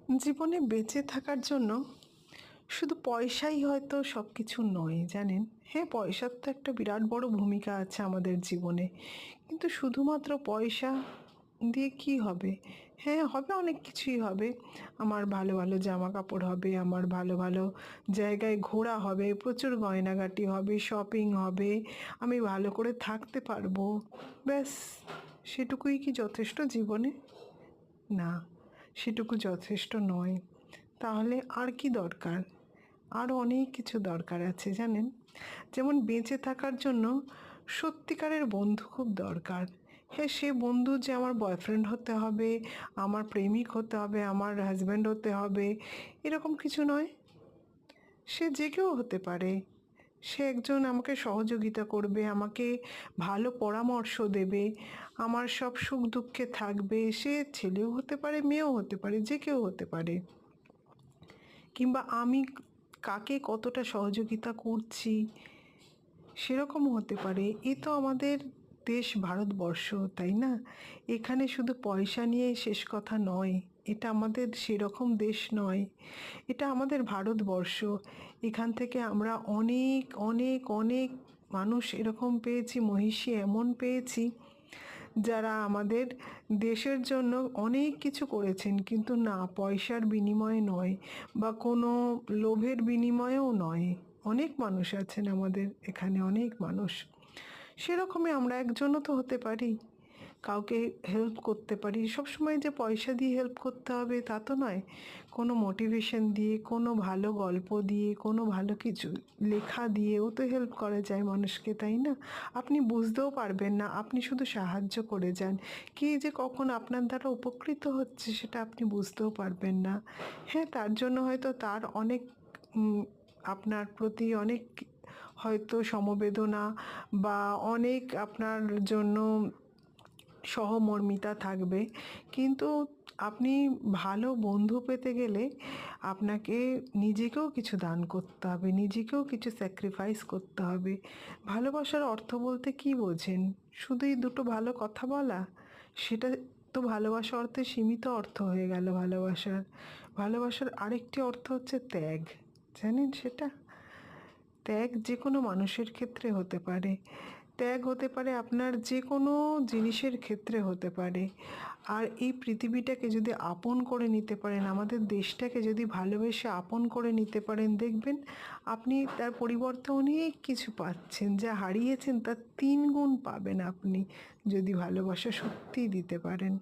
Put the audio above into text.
জীবনে বেঁচে থাকার জন্য শুধু পয়সাই হয়তো সব কিছু নয়, জানেন। হ্যাঁ, পয়সার তো একটা বিরাট বড় ভূমিকা আছে আমাদের জীবনে, কিন্তু শুধুমাত্র পয়সা দিয়ে কি হবে? হ্যাঁ, হবে, অনেক কিছুই হবে। আমার ভালো ভালো জামা কাপড় হবে, আমার ভালো ভালো জায়গায় ঘোরা হবে, প্রচুর গয়নাগাটি হবে, শপিং হবে, আমি ভালো করে থাকতে পারবো। ব্যাস, সেটুকুই কি যথেষ্ট জীবনে? না, সেটুকু যথেষ্ট নয়। তাহলে আর কি দরকার? আরও অনেক কিছু দরকার আছে, জানেন। যেমন বেঁচে থাকার জন্য সত্যিকারের বন্ধু খুব দরকার। হ্যাঁ, সে বন্ধু যে আমার বয়ফ্রেন্ড হতে হবে, আমার প্রেমিক হতে হবে, আমার হাজব্যান্ড হতে হবে, এরকম কিছু নয়। সে যে কেউ হতে পারে। সে একজন আমাকে সহযোগিতা করবে, আমাকে ভালো পরামর্শ দেবে, আমার সব সুখ দুঃখে থাকবে। সে ছেলেও হতে পারে, মেয়েও হতে পারে, যে কেউ হতে পারে। কিংবা আমি কাকে কতটা সহযোগিতা করছি সেরকম হতে পারে। এ তো আমাদের দেশ ভারতবর্ষ, তাই না? এখানে শুধু পয়সা নিয়ে শেষ কথা নয়। এটা আমাদের সেরকম দেশ নয়, এটা আমাদের ভারতবর্ষ। এখান থেকে আমরা অনেক অনেক অনেক মানুষ এরকম পেয়েছি, মহিষী এমন পেয়েছি যারা আমাদের দেশের জন্য অনেক কিছু করেছেন, কিন্তু না, পয়সার বিনিময়ে নয় বা কোনো লোভের বিনিময়েও নয়। অনেক মানুষ আছেন আমাদের এখানে, অনেক মানুষ। সেরকমই আমরা একজনও তো হতে পারি, কাউকে হেল্প করতে পারি। সবসময় যে পয়সা দিয়ে হেল্প করতে হবে তা তো নয়। কোনো মোটিভেশন দিয়ে, কোনো ভালো গল্প দিয়ে, কোনো ভালো কিছু লেখা দিয়েও তো হেল্প করা যায় মানুষকে, তাই না? আপনি বুঝতেও পারবেন না, আপনি শুধু সাহায্য করে যান। কে যে কখন আপনার দ্বারা উপকৃত হচ্ছে সেটা আপনি বুঝতেও পারবেন না। হ্যাঁ, তার জন্য হয়তো তার অনেক আপনার প্রতি অনেক হয়তো সমবেদনা বা অনেক আপনার জন্য সহমর্মিতা থাকবে, কিন্তু আপনি ভালো বন্ধু পেতে গেলে আপনাকে নিজেকেও কিছু দান করতে হবে, নিজেকেও কিছু স্যাক্রিফাইস করতে হবে। ভালোবাসার অর্থ বলতে কি বোঝেন? শুধুই দুটো ভালো কথা বলা? সেটা তো ভালোবাসা অর্থে সীমিত অর্থ হয়ে গেল। ভালোবাসার ভালোবাসার আরেকটি অর্থ হচ্ছে ত্যাগ। জানেন সেটা? ত্যাগ যে কোনো মানুষের ক্ষেত্রে হতে পারে। ত্যাগ হতে পারে আপনার যে কোনো জিনিসের ক্ষেত্রে হতে পারে। আর এই পৃথিবীটাকে যদি আপন করে নিতে পারেন, আমাদের দেশটাকে যদি ভালোবেসে আপন করে নিতে পারেন, দেখবেন আপনি তার পরিবর্তে অনেক কিছু পাচ্ছেন। যা হারিয়েছেন তার 3 গুণ পাবেন আপনি, যদি ভালোবাসা সত্যিই দিতে পারেন।